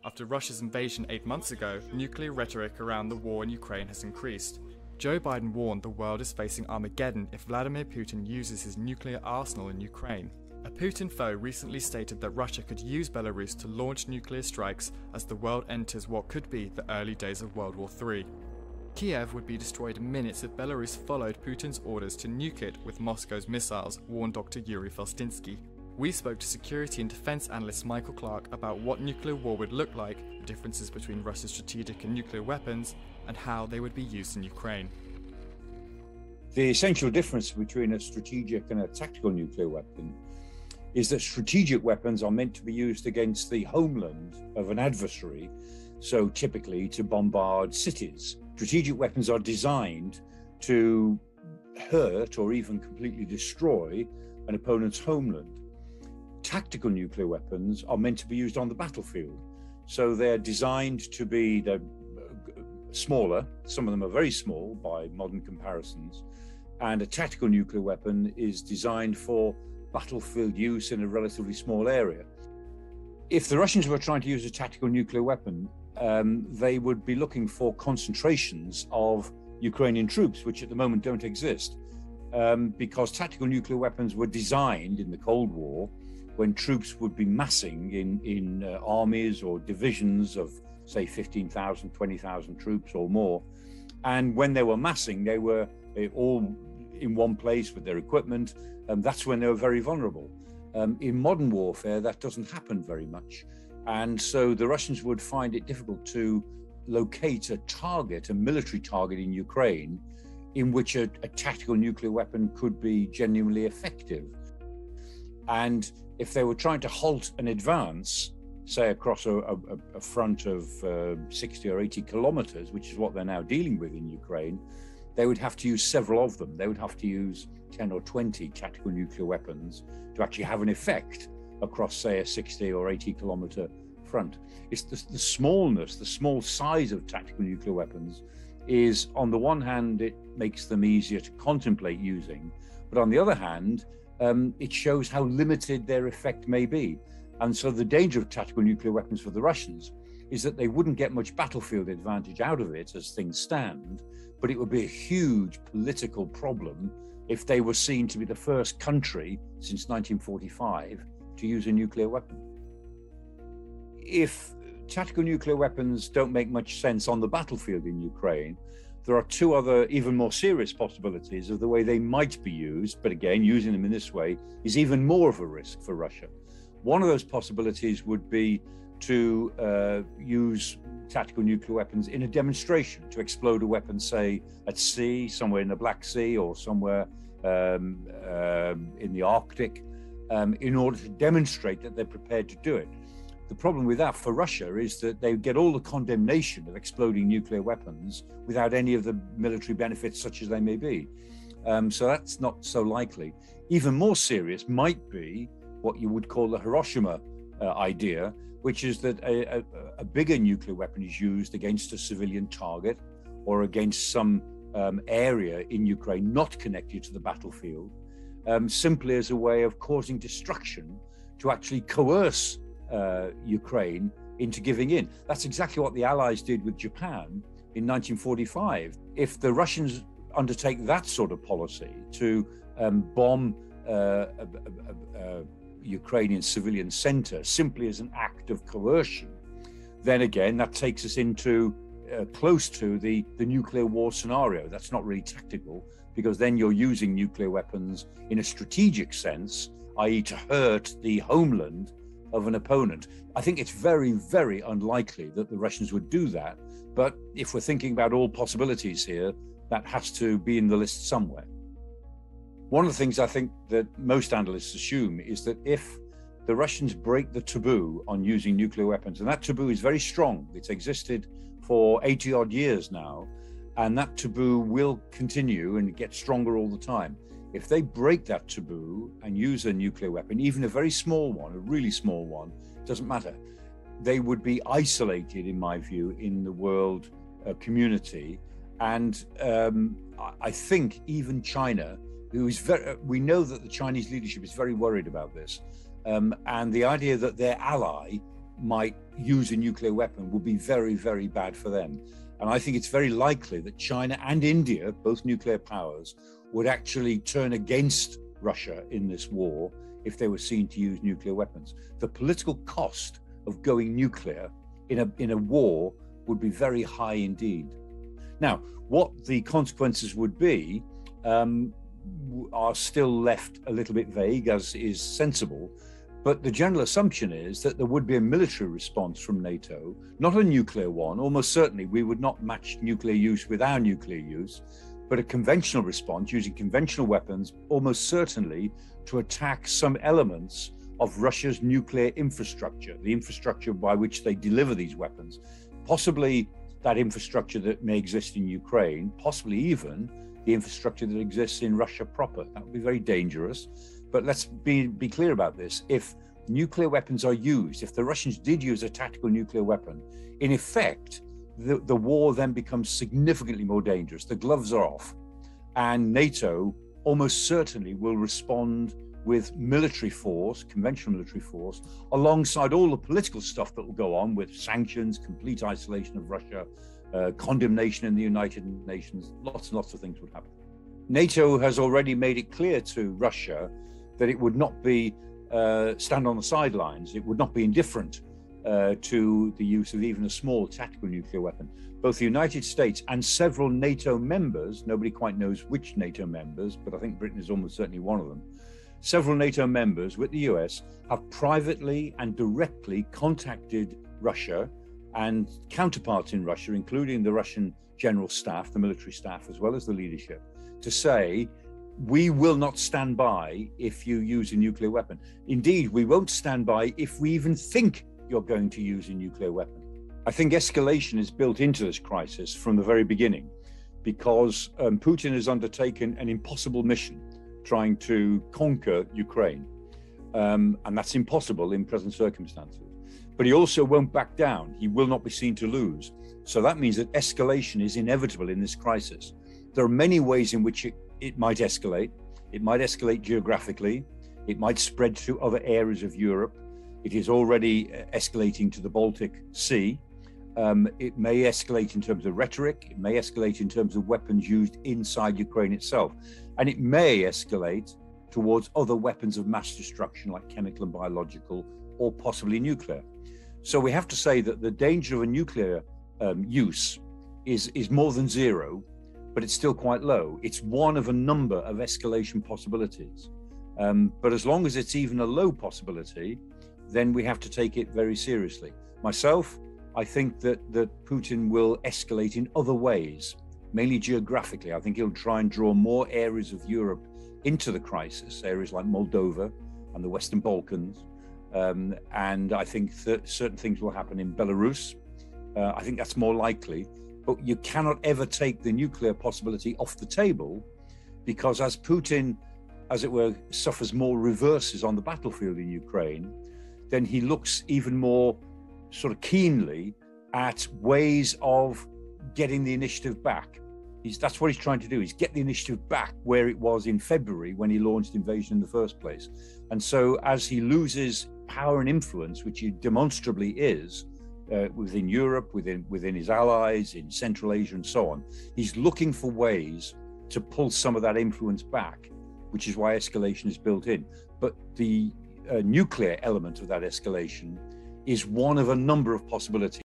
After Russia's invasion 8 months ago, nuclear rhetoric around the war in Ukraine has increased. Joe Biden warned the world is facing Armageddon if Vladimir Putin uses his nuclear arsenal in Ukraine. A Putin foe recently stated that Russia could use Belarus to launch nuclear strikes as the world enters what could be the early days of World War III. Kiev would be destroyed in minutes if Belarus followed Putin's orders to nuke it with Moscow's missiles, warned Dr. Yuri Felstinsky. We spoke to security and defense analyst Michael Clark about what nuclear war would look like, the differences between Russia's strategic and nuclear weapons, and how they would be used in Ukraine. The essential difference between a strategic and a tactical nuclear weapon is that strategic weapons are meant to be used against the homeland of an adversary, so typically to bombard cities. Strategic weapons are designed to hurt or even completely destroy an opponent's homeland. Tactical nuclear weapons are meant to be used on the battlefield. So they're designed to be smaller. Some of them are very small by modern comparisons. And a tactical nuclear weapon is designed for battlefield use in a relatively small area. If the Russians were trying to use a tactical nuclear weapon, they would be looking for concentrations of Ukrainian troops, which at the moment don't exist, because tactical nuclear weapons were designed in the Cold War when troops would be massing in armies or divisions of, say, 15,000, 20,000 troops or more. And when they were massing, they were all in one place with their equipment, and that's when they were very vulnerable. In modern warfare, that doesn't happen very much. And so the Russians would find it difficult to locate a target, a military target in Ukraine, in which a tactical nuclear weapon could be genuinely effective. And if they were trying to halt an advance, say across a front of 60 or 80 kilometers, which is what they're now dealing with in Ukraine, they would have to use several of them. They would have to use 10 or 20 tactical nuclear weapons to actually have an effect across, say, a 60 or 80 kilometer front. It's the smallness, the small size of tactical nuclear weapons is, on the one hand, it makes them easier to contemplate using, but on the other hand, it shows how limited their effect may be. And so the danger of tactical nuclear weapons for the Russians is that they wouldn't get much battlefield advantage out of it as things stand, but it would be a huge political problem if they were seen to be the first country since 1945 to use a nuclear weapon. If tactical nuclear weapons don't make much sense on the battlefield in Ukraine, there are two other even more serious possibilities of the way they might be used, but again, using them in this way is even more of a risk for Russia. One of those possibilities would be to use tactical nuclear weapons in a demonstration, to explode a weapon, say, at sea, somewhere in the Black Sea or somewhere in the Arctic, in order to demonstrate that they're prepared to do it. The problem with that for Russia is that they get all the condemnation of exploding nuclear weapons without any of the military benefits, such as they may be. So that's not so likely. Even more serious might be what you would call the Hiroshima idea, which is that a bigger nuclear weapon is used against a civilian target or against some area in Ukraine not connected to the battlefield, simply as a way of causing destruction to actually coerce Ukraine into giving in. That's exactly what the Allies did with Japan in 1945. If the Russians undertake that sort of policy to bomb a Ukrainian civilian center simply as an act of coercion, then again, that takes us into close to the nuclear war scenario. That's not really tactical, because then you're using nuclear weapons in a strategic sense, i.e. to hurt the homeland of an opponent. I think it's very, very unlikely that the Russians would do that. But if we're thinking about all possibilities here, that has to be in the list somewhere. One of the things I think that most analysts assume is that if the Russians break the taboo on using nuclear weapons, and that taboo is very strong, it's existed for 80 odd years now, and that taboo will continue and get stronger all the time. If they break that taboo and use a nuclear weapon, even a very small one, a really small one, doesn't matter, they would be isolated, in my view, in the world community. And I think even China, who is we know that the Chinese leadership is very worried about this. And the idea that their ally might use a nuclear weapon would be very, very bad for them. And I think it's very likely that China and India, both nuclear powers, would actually turn against Russia in this war if they were seen to use nuclear weapons. The political cost of going nuclear in a war would be very high indeed. Now, what the consequences would be are still left a little bit vague, as is sensible. But the general assumption is that there would be a military response from NATO, not a nuclear one. Almost certainly we would not match nuclear use with our nuclear use, but a conventional response using conventional weapons, almost certainly to attack some elements of Russia's nuclear infrastructure, the infrastructure by which they deliver these weapons, possibly that infrastructure that may exist in Ukraine, possibly even the infrastructure that exists in Russia proper. That would be very dangerous. But let's be clear about this. If nuclear weapons are used, if the Russians did use a tactical nuclear weapon, in effect, the war then becomes significantly more dangerous. The gloves are off, and NATO almost certainly will respond with military force, conventional military force, alongside all the political stuff that will go on with sanctions, complete isolation of Russia, condemnation in the United Nations. Lots and lots of things would happen. NATO has already made it clear to Russia that it would not be stand on the sidelines. It would not be indifferent to the use of even a small tactical nuclear weapon. Both the United States and several NATO members, nobody quite knows which NATO members, but I think Britain is almost certainly one of them, several NATO members with the US have privately and directly contacted Russia and counterparts in Russia, including the Russian general staff, the military staff, as well as the leadership, to say, we will not stand by if you use a nuclear weapon. Indeed, we won't stand by if we even think you're going to use a nuclear weapon. I think escalation is built into this crisis from the very beginning, because Putin has undertaken an impossible mission trying to conquer Ukraine. And that's impossible in present circumstances. But he also won't back down. He will not be seen to lose. So that means that escalation is inevitable in this crisis. There are many ways in which it might escalate. It might escalate geographically. It might spread to other areas of Europe. It is already escalating to the Baltic Sea. It may escalate in terms of rhetoric. It may escalate in terms of weapons used inside Ukraine itself. And it may escalate towards other weapons of mass destruction like chemical and biological, or possibly nuclear. So we have to say that the danger of a nuclear use is more than zero, but it's still quite low. It's one of a number of escalation possibilities. But as long as it's even a low possibility, then we have to take it very seriously. Myself, I think that Putin will escalate in other ways, mainly geographically. I think he'll try and draw more areas of Europe into the crisis, areas like Moldova and the Western Balkans. And I think that certain things will happen in Belarus. I think that's more likely. But you cannot ever take the nuclear possibility off the table, because as Putin, as it were, suffers more reverses on the battlefield in Ukraine, then he looks even more sort of keenly at ways of getting the initiative back. That's what he's trying to do, is get the initiative back where it was in February when he launched invasion in the first place. And so as he loses power and influence, which he demonstrably is, within Europe, within his allies, in Central Asia and so on, he's looking for ways to pull some of that influence back, which is why escalation is built in. But the nuclear element of that escalation is one of a number of possibilities.